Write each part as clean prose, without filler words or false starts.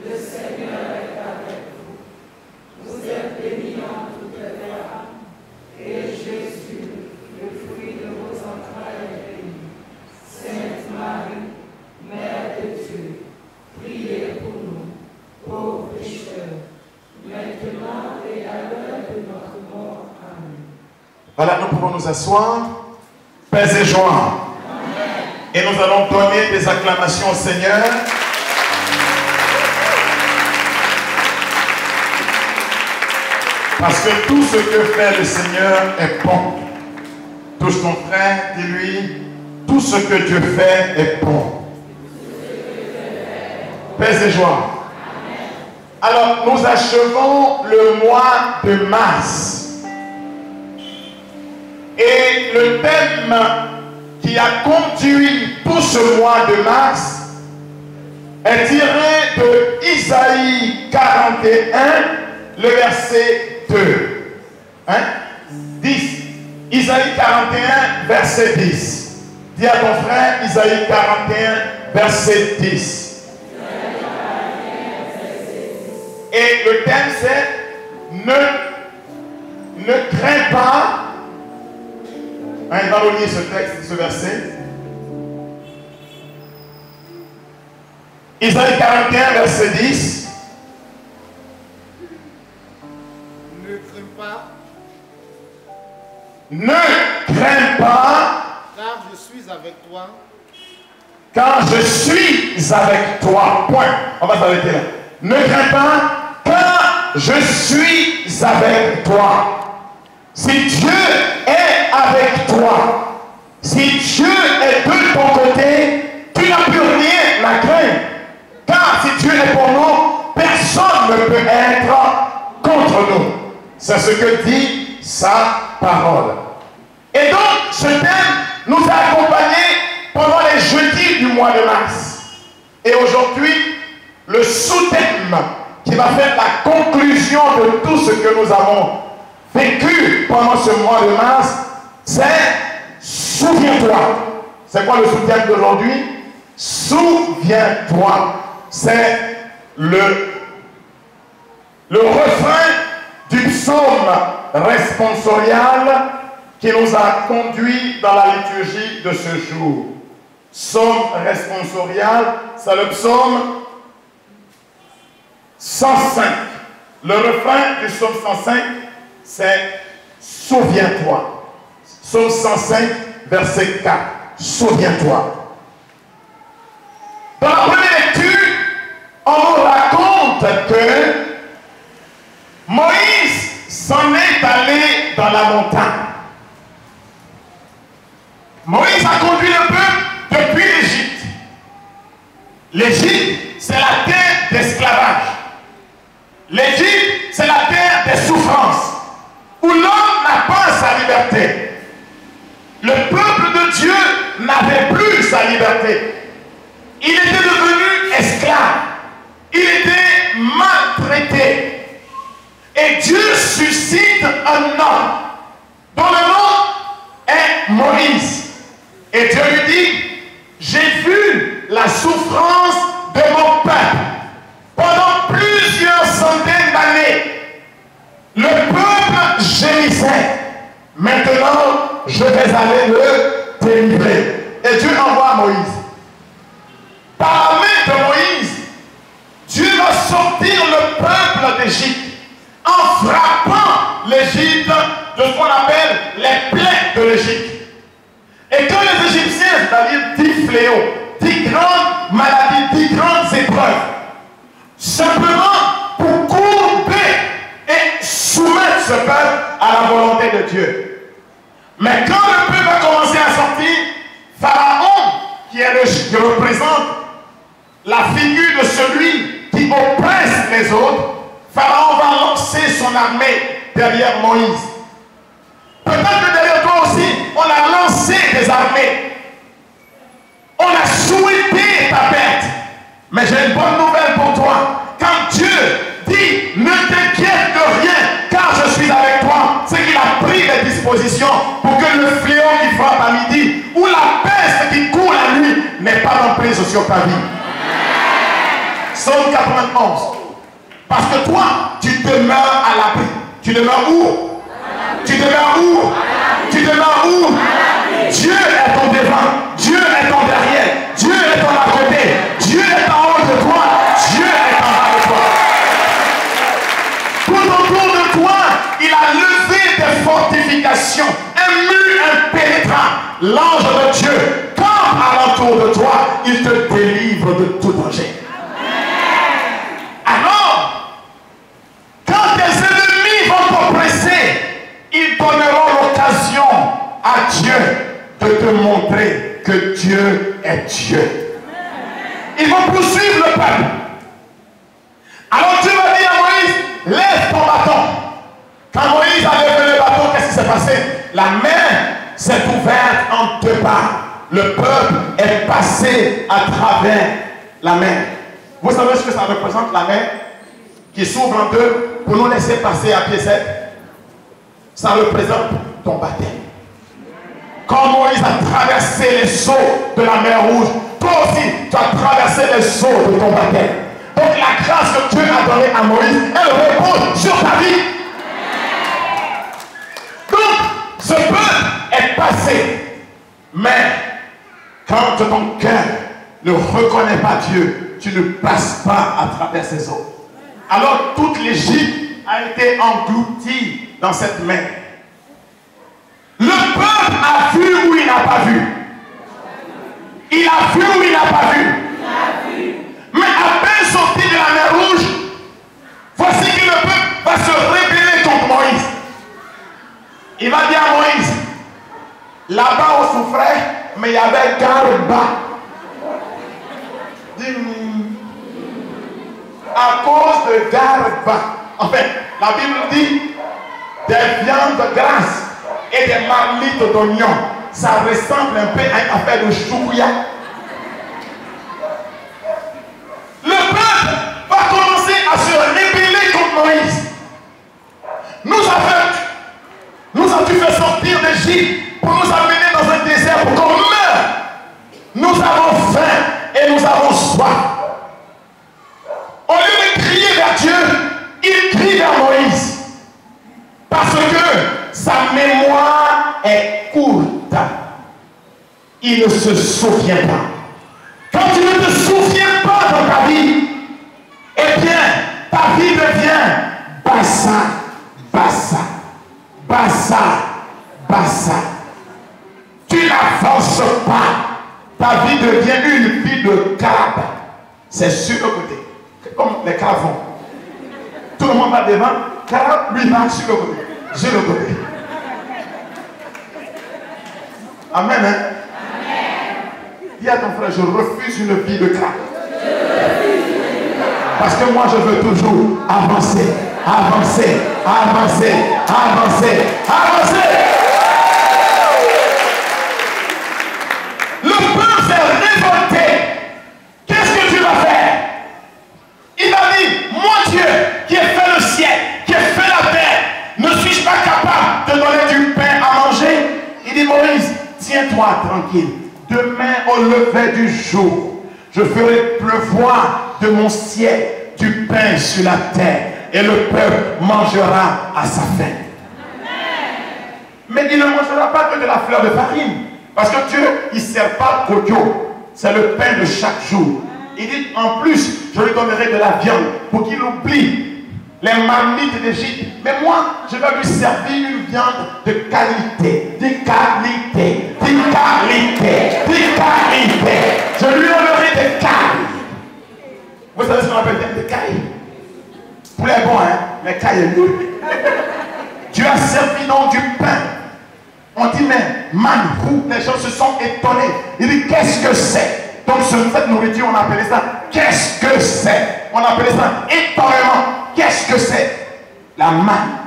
Le Seigneur est avec vous. Vous êtes bénie entre toutes les femmes, et Jésus, le fruit de vos entrailles, est béni. Sainte Marie, Mère de Dieu, priez pour nous, pauvres pécheurs, maintenant et à l'heure de notre mort. Amen. Voilà, nous pouvons nous asseoir. Paix et joie. Et nous allons donner des acclamations au Seigneur. Parce que tout ce que fait le Seigneur est bon. Touche ton frère, dis-lui, tout ce que Dieu fait est bon. Paix et joie. Alors, nous achevons le mois de mars. Et le thème qui a conduit tout ce mois de mars est tiré de Isaïe 41, le verset 2. 10. Isaïe 41, verset 10. Dis à ton frère, Isaïe 41, verset 10. Et le thème c'est ne crains pas. Il va relire ce texte, ce verset. Isaïe 41, verset 10. Ne crains pas. Ne crains pas. Car je suis avec toi. Car je suis avec toi. Point. On va s'arrêter là. Ne crains pas, car je suis avec toi. Si Dieu est avec toi, si Dieu est de ton côté, tu n'as plus rien à craindre. Car si Dieu est pour nous, personne ne peut être contre nous. C'est ce que dit sa parole. Et donc, ce thème nous a accompagnés pendant les jeudis du mois de mars. Et aujourd'hui, le sous-thème qui va faire la conclusion de tout ce que nous avons vécu pendant ce mois de mars, c'est souviens-toi. C'est quoi le sous-thème d'aujourd'hui? Souviens-toi. C'est le refrain du psaume responsorial qui nous a conduits dans la liturgie de ce jour. Psaume responsorial, c'est le psaume 105. Le refrain du psaume 105, c'est souviens-toi. Psaume 105, verset 4. Souviens-toi. Dans la première lecture, on nous raconte que Moïse s'en est allé dans la montagne. Moïse a conduit le peuple depuis l'Égypte. L'Égypte, c'est la terre d'esclavage. L'Égypte, c'est la terre des souffrances, où l'homme n'a pas sa liberté. Le peuple de Dieu n'avait plus sa liberté. Il était devenu esclave. Il était maltraité. Et Dieu suscite un homme dont le nom est Moïse. Et Dieu lui dit, j'ai vu la souffrance de mon peuple pendant plusieurs centaines d'années. Le peuple gémissait. Maintenant, je vais aller le délivrer. Et Dieu envoie Moïse. Par la main de Moïse, Dieu va sortir le peuple d'Égypte en frappant l'Égypte de ce qu'on appelle les plaies de l'Égypte. Et quand les Égyptiens, c'est-à-dire 10 fléaux, 10 grandes maladies, 10 grandes épreuves, simplement pour courber et soumettre ce peuple à la volonté de Dieu. Mais quand le peuple va commencer à sortir, Pharaon, qui représente la figure de celui qui oppresse les autres, Pharaon va lancer son armée derrière Moïse. Peut-être que derrière toi aussi, on a lancé des armées. On a souhaité ta perte. Mais j'ai une bonne nouvelle pour toi. Quand Dieu dit, ne t'inquiète de rien, car je suis avec toi, c'est qu'il a pris des dispositions pour que le fléau qui frappe à midi ou la peste qui court la nuit n'ait pas d'emprise sur ta vie. Psaume 91. Parce que toi, tu demeures à l'abri. Tu demeures où? Tu demeures où? Tu demeures où? Dieu est ton devant, Dieu est ton derrière, Dieu est ton à côté, Dieu est en haut de toi, Dieu est en bas de toi. Tout autour de toi, il a levé des fortifications, un mur impénétrable. L'ange de Dieu, comme alentour de toi, il te délivre de tout danger. Alors, quand tes ennemis vont t'oppresser, ils donneront l'occasion à Dieu de te montrer que Dieu est Dieu. Ils vont poursuivre le peuple. Alors Dieu va dire à Moïse, lève ton bâton. Quand Moïse a levé le bâton, qu'est-ce qui s'est passé? La mer s'est ouverte en deux parts. Le peuple est passé à travers la mer. Vous savez ce que ça représente, la mer qui s'ouvre en deux pour nous laisser passer à pied sec? Ça représente ton baptême. Quand Moïse a traversé les eaux de la mer Rouge, toi aussi, tu as traversé les eaux de ton baptême. Donc la grâce que Dieu a donnée à Moïse, elle repose sur ta vie. Donc, ce peuple est passé. Mais, quand ton cœur ne reconnaît pas Dieu, tu ne passes pas à travers ces eaux. Alors, toute l'Égypte a été engloutie dans cette mer. Le peuple a vu ou il n'a pas vu? Il a vu ou il n'a pas vu? Mais à peine sorti de la mer Rouge, voici que le peuple va se rébeller contre Moïse. Il va dire à Moïse, là-bas on souffrait, mais il y avait Garba. À cause de Garba. En fait, la Bible dit des viandes grasses et des marmites d'oignons. Ça ressemble un peu à une affaire de choukouya. Le peuple va commencer à se rébeller contre Moïse. Nous as-tu fait sortir d'Égypte pour nous amener dans un désert pour qu'on meure? Nous avons faim et nous avons soif. Au lieu de crier vers Dieu, il crie vers Moïse. Parce que sa mémoire est courte. Il ne se souvient pas. Quand tu ne te souviens pas dans ta vie, eh bien, ta vie devient bassa, bassa, bassa, bassa. Tu n'avances pas. Ta vie devient une vie de crabe. C'est sur le côté. Comme les crabes font. Tout le monde va devant. Crabe, lui, va sur le côté. Sur le côté. Amen. Hein? Dis à ton frère, je refuse une vie de crabe. Parce que moi, je veux toujours avancer, avancer, avancer, avancer, avancer. Le peuple s'est révolté. Qu'est-ce que tu vas faire? Il a dit, moi Dieu, qui ai fait le ciel, qui ai fait la terre, ne suis-je pas capable de donner du pain à manger? Il dit, Moïse, tiens-toi tranquille. Demain, au lever du jour, je ferai pleuvoir de mon ciel du pain sur la terre et le peuple mangera à sa faim. Mais il ne mangera pas que de la fleur de farine. Parce que Dieu, il ne sert pas qu'au c'est le pain de chaque jour. Il dit, en plus, je lui donnerai de la viande pour qu'il oublie les marmites d'Égypte. Mais moi, je vais lui servir une viande de qualité, de qualité, de qualité, de qualité. Je lui donnerai des cailles. Vous savez ce qu'on appelle des cailles? Poulet est bon, hein? Mais cailles est mieux. Dieu a servi donc du pain. On dit, mais man, les gens se sont étonnés. Il dit, qu'est-ce que c'est? Donc, cette nourriture, on appelait ça, qu'est-ce que c'est? On appelait ça étonnamment. Qu'est-ce que c'est? La manne.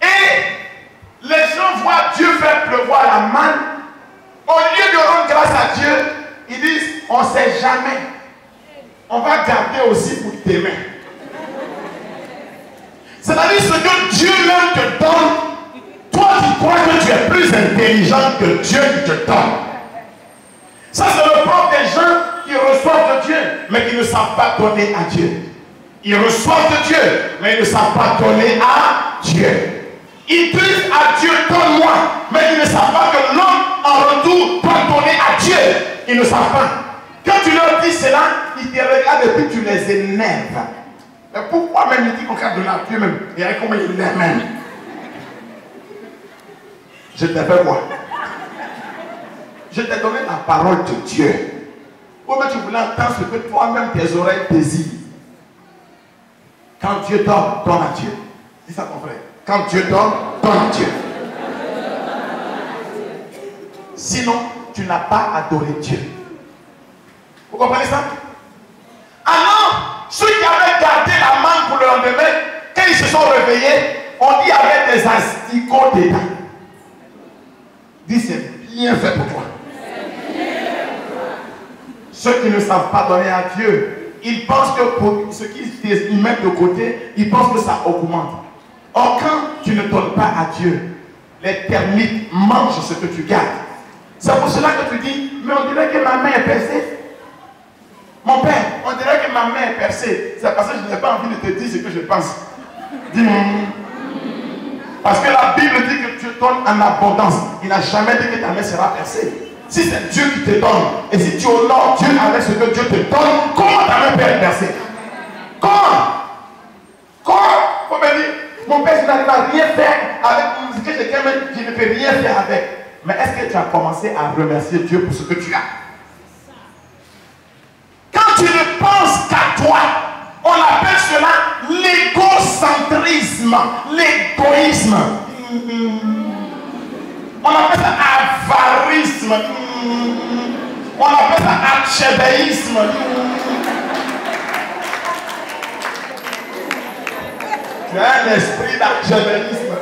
Et les gens voient Dieu faire pleuvoir la manne. Au lieu de rendre grâce à Dieu, ils disent, on ne sait jamais. On va garder aussi pour demain. C'est-à-dire ce que Dieu même te donne. Toi, tu crois que tu es plus intelligent que Dieu qui te donne. Ça, c'est le propre des gens qui reçoivent de Dieu. mais qui ne savent pas donner à Dieu. Ils reçoivent de Dieu, mais ils ne savent pas donner à Dieu. Ils disent à Dieu, donne-moi, mais ils ne savent pas que l'homme en retour doit donner à Dieu. Ils ne savent pas. Quand tu leur dis cela, ils te regardent et puis tu les énerves. Mais pourquoi même il dit qu'on va donner à Dieu même? Et avec comment il l'aime même. Je t'ai fait quoi? Je t'ai donné la parole de Dieu. Comment tu voulais entendre ce que toi-même tes oreilles désirent? Quand Dieu donne, donne à Dieu. Dis ça ton frère. Quand Dieu donne, donne à Dieu. Sinon, tu n'as pas adoré Dieu. Vous comprenez ça? Alors, ceux qui avaient gardé la manne pour le lendemain, quand ils se sont réveillés, on dit qu'il y avait des asticots dedans. Dis, c'est bien fait pour toi. Ceux qui ne savent pas donner à Dieu, ils pensent que pour ce qu'ils mettent de côté, ils pensent que ça augmente. Or, quand tu ne donnes pas à Dieu, les termites mangent ce que tu gardes. C'est pour cela que tu dis, mais on dirait que ma main est percée. Mon père, on dirait que ma main est percée. C'est parce que je n'ai pas envie de te dire ce que je pense. Dis-moi. Parce que la Bible dit que tu donnes en abondance. Il n'a jamais dit que ta main sera percée. Si c'est Dieu qui te donne, et si tu honores Dieu avec ce que Dieu te donne, comment ta main peut être percée? Comment? Faut me dire, mon père, je n'arrive à rien faire avec ce que j'ai quand même, je ne peux rien faire avec. Mais est-ce que tu as commencé à remercier Dieu pour ce que tu as? Quand tu ne penses qu'à toi, on appelle cela l'égocentrisme, l'égoïsme. On appelle ça avarisme. On appelle ça archébéisme. Tu as un esprit d'archébéisme.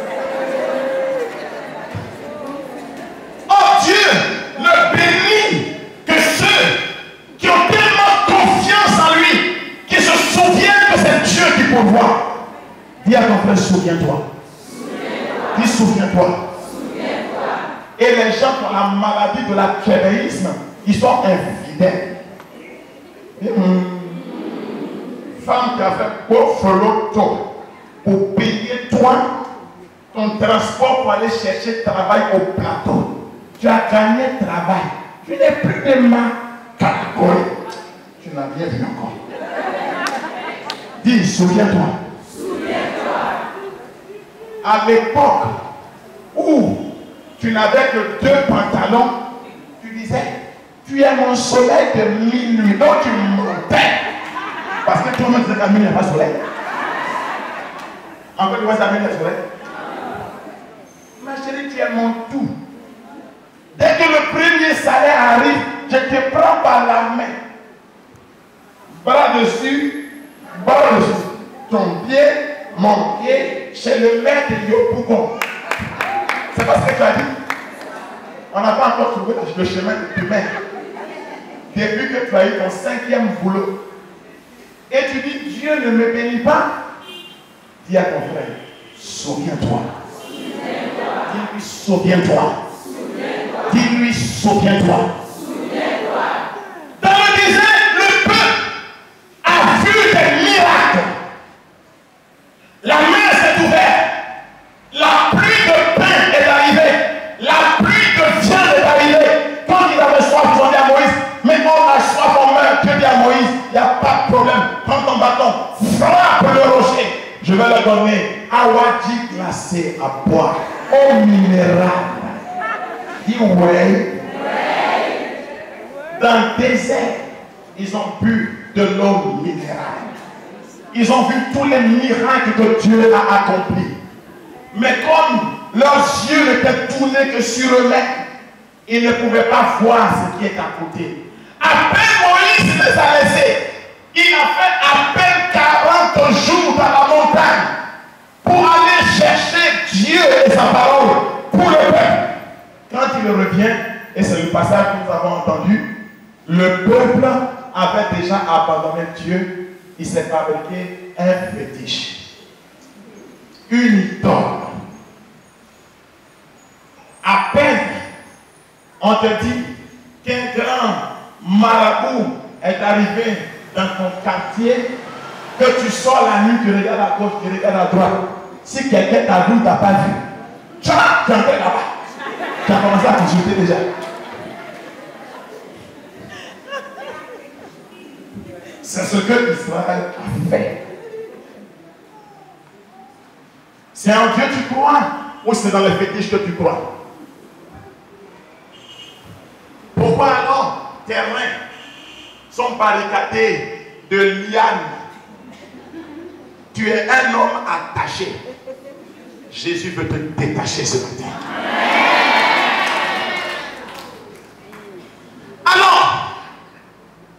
Oh Dieu ne bénit que ceux qui ont tellement confiance en lui, qui se souviennent que c'est Dieu qui pourvoit. Dis à ton frère, souviens-toi. Dis, souviens-toi. Et les gens qui ont la maladie de l'archébéisme, ils sont infidèles. Femme qui a fait beau pour payer toi ton transport pour aller chercher travail au plateau. Tu as gagné travail. Tu n'es plus de ma catégorie. Tu n'as rien vu encore. Dis, souviens-toi. Souviens-toi. À l'époque où tu n'avais que 2 pantalons, tu disais, tu es mon soleil de minuit. Donc tu montais. Parce que toi-même, tu disais qu'à minuit, il n'y a pas de soleil. En fait, tu vois, ça met le soleil. Ma chérie, tu es mon tout. Dès que le premier salaire arrive, je te prends par la main. Bras dessus, bras dessus. Ton pied, mon pied, chez le maître Yopougon. C'est pas ce que tu as dit. On n'a pas encore trouvé le chemin du maître. Depuis que tu as eu ton 5e boulot. Et tu dis, Dieu ne me bénit pas. Dis à ton frère, souviens-toi. Dis-lui, souviens-toi. Dis-lui, souviens-toi. Dans le désert, le peuple a vu des miracles. La mer s'est ouverte. La pluie de pain est arrivée. La pluie de viande est arrivée. Quand il avait soif, ils ont dit à Moïse, mais on a soif, on meurt. Dieu dit à Moïse, il n'y a pas de problème. Prends ton bâton, frappe le rocher. Je vais leur donner Awadji glacé à boire, eau minérale. Dis ouais. Dans le désert, ils ont bu de l'eau minérale. Ils ont vu tous les miracles que Dieu a accomplis. Mais comme leurs yeux n'étaient tournés que sur eux-mêmes, ils ne pouvaient pas voir ce qui est à côté. À peine Moïse les a laissés. Il a fait à peine 40 jours dans la montagne pour aller chercher Dieu et sa parole pour le peuple. Quand il revient, et c'est le passage que nous avons entendu, le peuple avait déjà abandonné Dieu. Il s'est fabriqué un fétiche, une idole. À peine on te dit qu'un grand marabout est arrivé dans ton quartier, que tu sors la nuit, tu regardes à gauche, tu regardes à droite. Si quelqu'un t'a vu, tu n'as pas vu. Tu es entré là-bas. Tu as commencé à consulter déjà. C'est ce que Israël a fait. C'est en Dieu tu crois ou c'est dans les fétiches que tu crois? Pourquoi alors tes mains sont barricadées de lianes? Tu es un homme attaché. Jésus veut te détacher ce matin. Alors,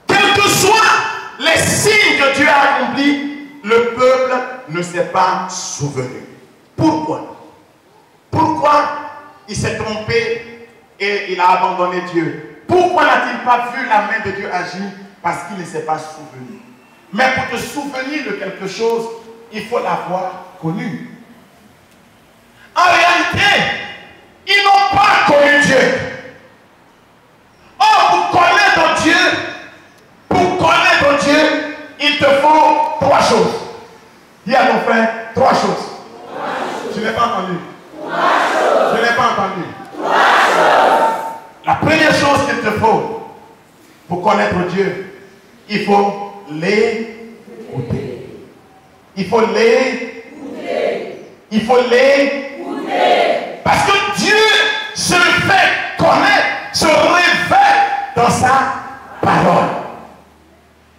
quels que soient les signes que Dieu a accomplis, le peuple ne s'est pas souvenu. Pourquoi? Pourquoi il s'est trompé et il a abandonné Dieu? Pourquoi n'a-t-il pas vu la main de Dieu agir? Parce qu'il ne s'est pas souvenu. Mais pour te souvenir de quelque chose, il faut l'avoir connu. En réalité, ils n'ont pas connu Dieu. Or, pour connaître Dieu, il te faut trois choses. Dis à ton frère, trois choses. Je n'ai pas entendu. Je n'ai pas entendu. La première chose qu'il te faut pour connaître Dieu, il faut l'écouter. Il faut l'écouter. Il faut l'écouter. Parce que Dieu se fait connaître, se révèle dans sa parole.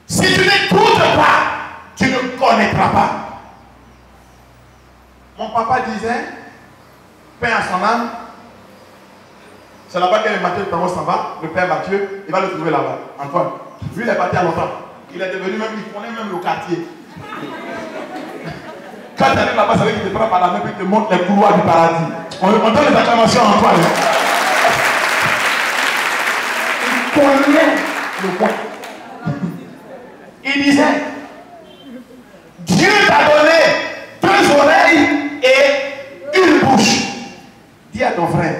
Si tu n'écoutes pas, tu ne connaîtras pas. Mon papa disait, paix à son âme, c'est là-bas que Mathieu Tamo s'en va, le père Mathieu, il va le trouver là-bas, Antoine. Lui, il est parti à longtemps. Il est devenu même, il connaît même le quartier. Quand tu arrives là-bas, c'est vrai qu'il te prend par la main et te montre les couloirs du paradis. On donne les acclamations à Antoine. Il connaît le coin. Il disait, Dieu t'a donné 2 oreilles et une bouche. Dis à ton frère,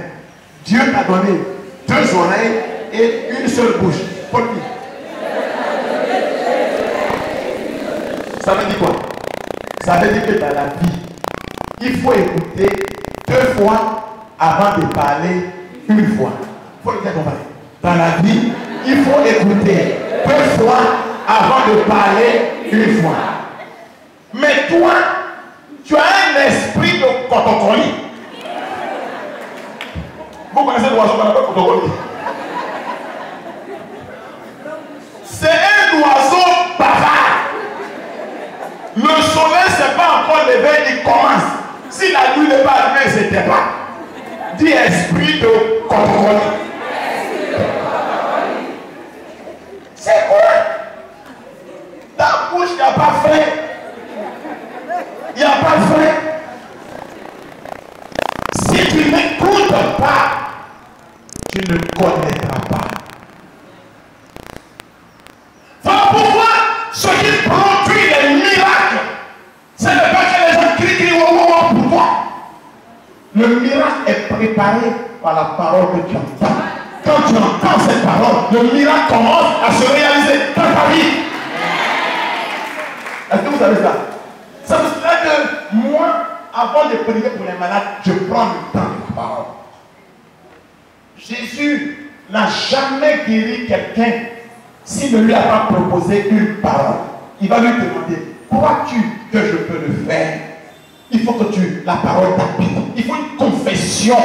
Dieu t'a donné 2 oreilles et une seule bouche. Paul dit. Ça veut dire quoi? Ça veut dire que dans la vie, il faut écouter 2 fois avant de parler 1 fois. Il faut le dire à ton frère. Dans la vie, il faut écouter 2 fois avant de parler 1 fois. Mais toi, tu as un esprit de cotocoli. Vous connaissez l'oiseau qu'on appelle cotocoli? C'est un oiseau bavard. Le soleil ne s'est pas encore levé, il commence. Si la nuit n'est pas arrivée, c'était pas. Dis esprit de cotocoli. C'est quoi? Ta bouche n'a pas faim. Il n'y a pas de frein. Si tu n'écoutes pas, tu ne connaîtras pas. Voilà pourquoi ce qui produit les miracles, c'est le fait que les gens crient, pourquoi? Le miracle est préparé par la parole que tu entends. Quand tu entends cette parole, le miracle commence à se réaliser dans ta vie. Est-ce que vous savez ça? Ça veut dire que moi, avant de prier pour les malades, je prends le temps de la parole. Jésus n'a jamais guéri quelqu'un s'il ne lui a pas proposé une parole. Il va lui demander, crois-tu que je peux le faire? Il faut que la parole t'habite. Il faut une confession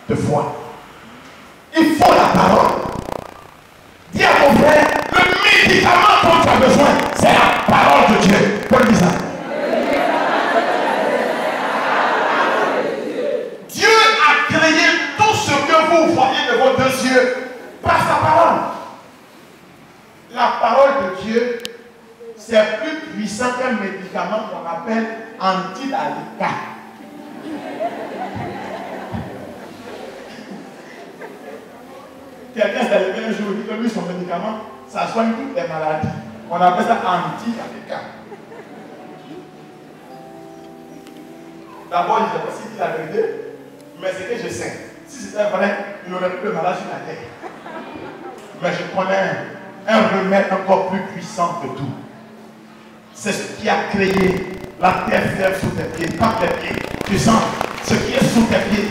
de foi. Il faut la parole. Dis à ton frère, le médicament dont tu as besoin, c'est la parole de Dieu. Paul dit ça. Dieu a créé tout ce que vous voyez de vos 2 yeux par sa parole. La parole de Dieu, c'est plus puissant qu'un médicament qu'on appelle antidalica. Quelqu'un s'est levé un jour et dit que lui, son médicament, ça soigne toutes les maladies. On appelle ça antidalica. D'abord, il ne sait pas si il a vérité, mais c'est que je sais. Si c'était vrai, il n'aurait plus de malade sur la terre. Mais je connais un remède encore plus puissant que tout. C'est ce qui a créé la terre ferme sous tes pieds, pas tes pieds. Tu sens ce qui est sous tes pieds.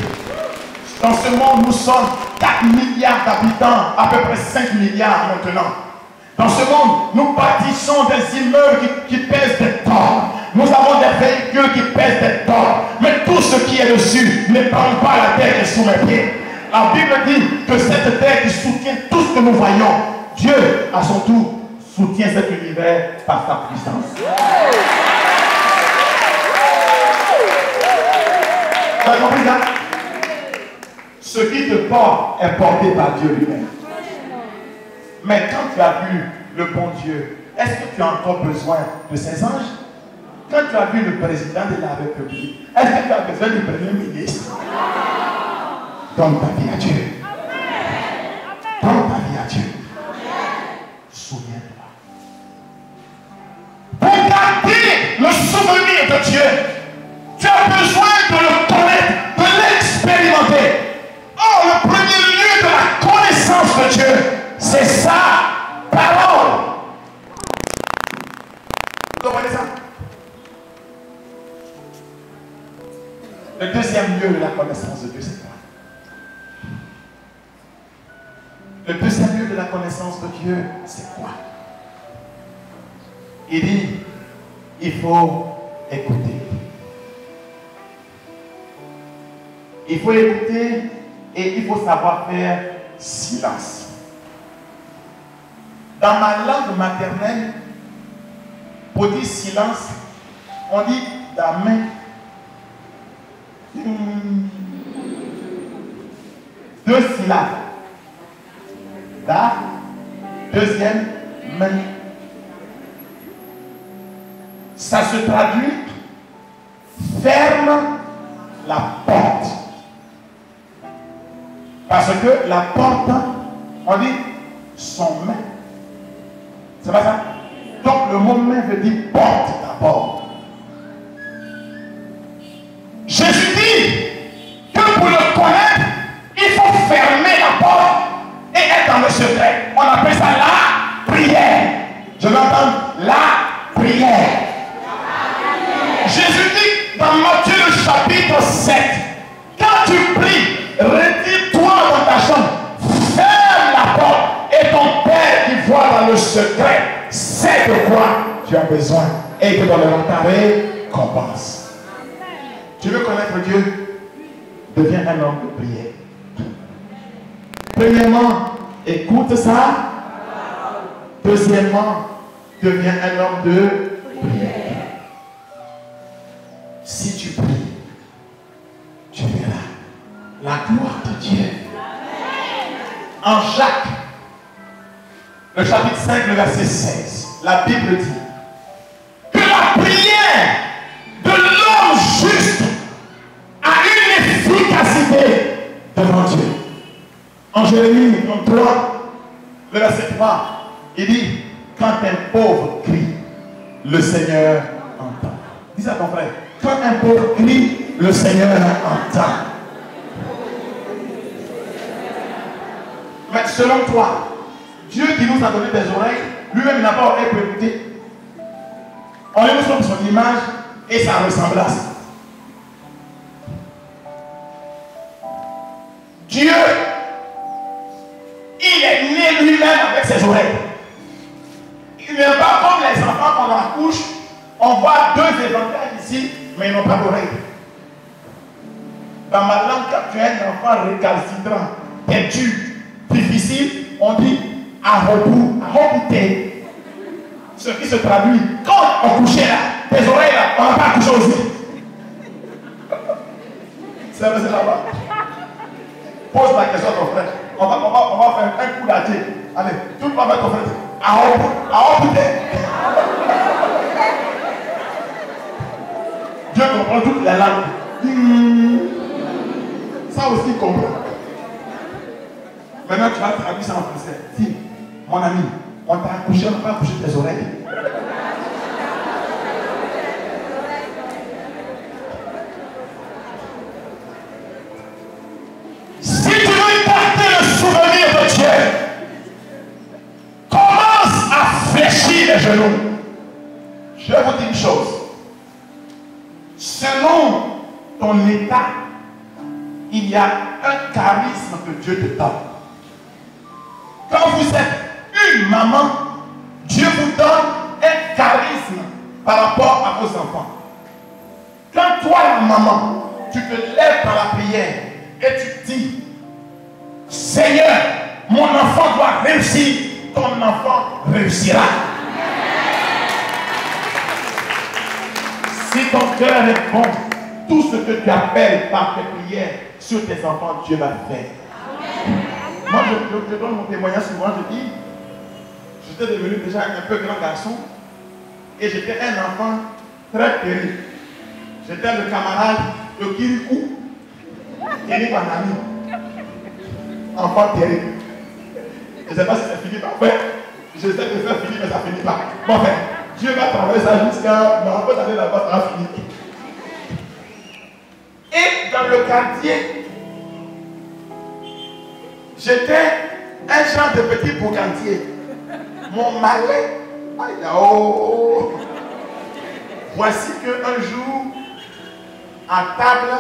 Dans ce monde, nous sommes 4 milliards d'habitants, à peu près 5 milliards maintenant. Dans ce monde, nous bâtissons des immeubles qui pèsent des tonnes. Nous avons des véhicules qui pèsent des tonnes. Mais tout ce qui est dessus ne prend pas la terre qui est sous mes pieds. La Bible dit que cette terre qui soutient tout ce que nous voyons, Dieu, à son tour, soutient cet univers par sa puissance. Tu as compris ça? Ce qui te porte est porté par Dieu lui-même. Mais quand tu as vu le bon Dieu, est-ce que tu as encore besoin de ces anges? Quand tu as vu le président de la République, est-ce que tu as besoin du premier ministre? Donne ta vie à Dieu. Donne ta vie à Dieu. Souviens-toi. Pour garder le souvenir de Dieu, tu as besoin de le connaître, de l'expérimenter. Oh, le premier lieu de la connaissance de Dieu, c'est sa parole. Vous comprenez ça? Le deuxième lieu de la connaissance de Dieu, c'est quoi? Le deuxième lieu de la connaissance de Dieu, c'est quoi? Il dit, il faut écouter. Il faut écouter et il faut savoir faire silence. Dans ma langue maternelle, pour dire silence, on dit la main. Deux syllabes. Da, deuxième main. Ça se traduit ferme la porte. Parce que la porte, on dit son main. C'est pas ça? Donc le mot main veut dire porte d'abord. Jésus dit que pour le connaître, il faut fermer la porte et être dans le secret. On appelle ça la prière. Je veux entendre la prière. Jésus dit dans Matthieu le chapitre 7, quand tu pries, retire-toi dans ta chambre, ferme la porte et ton Père qui voit dans le secret sait de quoi tu as besoin et te donnera ta récompense. Tu veux connaître Dieu? Deviens un homme de prière. Premièrement, écoute ça. Deuxièmement, deviens un homme de prière. Si tu pries, tu verras la gloire de Dieu. En Jacques, le chapitre 5, le verset 16, la Bible dit que la prière de l'homme juste a une efficacité devant Dieu. En Jérémie 33, le verset 3, il dit, quand un pauvre crie, le Seigneur entend. Dis à ton frère, quand un pauvre crie, le Seigneur entend. Mais selon toi, Dieu qui nous a donné des oreilles, lui-même n'a pas oreille pour écouter. On est sur son image et sa ressemblance. Dieu, il est né lui-même avec ses oreilles. Il n'est pas comme les enfants qu'on accouche. On voit deux éventails ici, mais ils n'ont pas d'oreilles. Dans ma langue, quand tu es un enfant récalcitrant, têtu, difficile, on dit à rebout, ce qui se traduit, quand on couchait là, tes oreilles là, on n'a pas couché aussi. C'est là-bas. Pose la question à ton frère. On va faire un coup d'adieu. Allez, tout le monde va ton frère. À rebout. Dieu comprend toutes les langues. Ça aussi il comprend. Maintenant tu vas traduire ça en français. Dis, mon ami, on t'a accouché, on n'a pas accouché tes oreilles. Si tu veux garder le souvenir de Dieu, comment Je vais vous dire une chose. Selon ton état, il y a un charisme que Dieu te donne. Quand vous êtes une maman, Dieu vous donne un charisme par rapport à vos enfants. Quand toi, la maman, tu te lèves dans la prière et tu dis, Seigneur, mon enfant doit réussir, ton enfant réussira. Si ton cœur est bon, tout ce que tu appelles par tes prières sur tes enfants, Dieu va le faire. Moi, je donne mon témoignage souvent, je dis, j'étais devenu déjà un peu grand garçon et j'étais un enfant très terrible. J'étais le camarade de Kirikou, Kirikou Anami. Enfant terrible. Je ne sais pas si ça finit par faire. J'essaie de faire finir, mais ça ne finit pas. Bon, enfin, Dieu va travailler ça jusqu'à. Mais en fait, aller là-bas, ça va finir. Et dans le quartier, j'étais un genre de petit boucantier. Mon malin, oh. Voici qu'un jour, à table,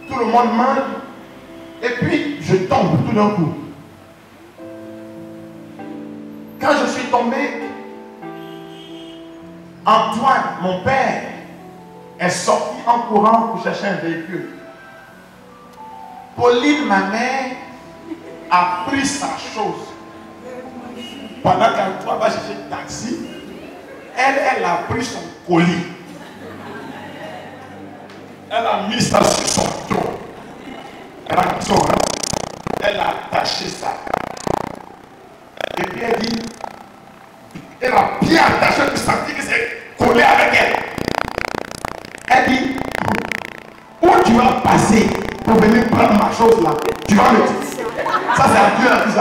tout le monde mange, et puis je tombe tout d'un coup. Quand je suis tombé, Antoine, mon père, est sorti en courant pour chercher un véhicule. Pauline, ma mère, a pris sa chose. Pendant qu'Antoine va chercher le taxi, elle a pris son colis. Elle a mis ça sur son dos. Elle a mis son rang. Elle a attaché ça. Et puis elle dit, elle a bien attaché, tu sentis que c'est collé avec elle. Elle dit, où tu vas passer pour venir prendre ma chose là? Tu vas me dire. Ça c'est à Dieu la plus.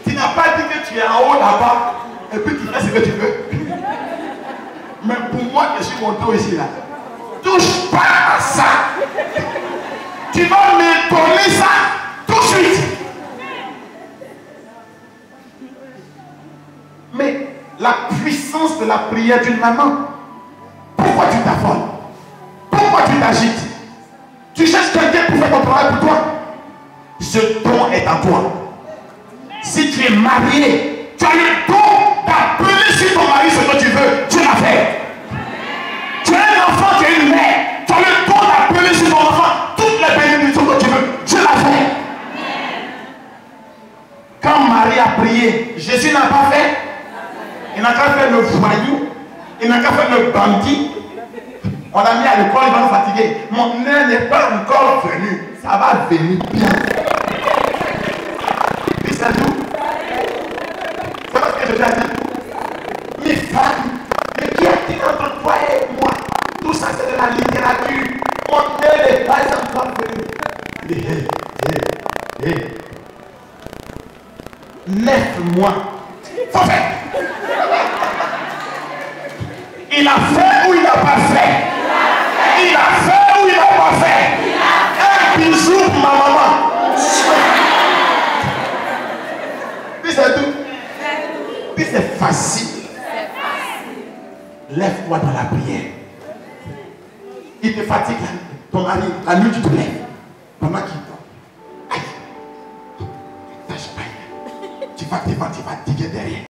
Tu n'as pas dit que tu es en haut là-bas et puis tu fais ce que tu veux. Mais pour moi, je suis monté ici là. Touche pas à ça. Tu vas me donner ça tout de suite. Mais la puissance de la prière d'une maman, pourquoi tu t'affoles? Pourquoi tu t'agites? Tu cherches quelqu'un pour faire ton travail pour toi. Ce don est en toi. Si tu es marié, tu as le don d'appeler sur ton mari ce que tu veux. Dieu l'a fait. Tu as un enfant, tu es une mère. Tu as le don d'appeler sur ton enfant toutes les bénédictions que tu veux. Dieu l'a fait. Quand Marie a prié, Jésus n'a pas fait. Il n'a qu'à faire le voyou. Il n'a qu'à faire le bandit. On l'a mis à l'école, il va nous fatiguer. Mon nez n'est pas encore venu. Ça va venir bien. Puis c'est tout. C'est pas ce que je t'ai dit. Mes femmes, mais qui a dit entre toi et moi? Tout ça c'est de la littérature. Mon nez n'est pas encore venu. Hé. 9 mois. Faut faire. Il a fait ou il n'a pas fait? Il a fait ou il n'a pas fait? Un bisou pour ma maman. Puis c'est tout. Puis c'est facile. Lève-toi dans la prière. Il te fatigue, ton mari, la nuit tu te lèves. Pendant qu'il dort. Aïe. Tâche pas. Tu vas fatiguer derrière.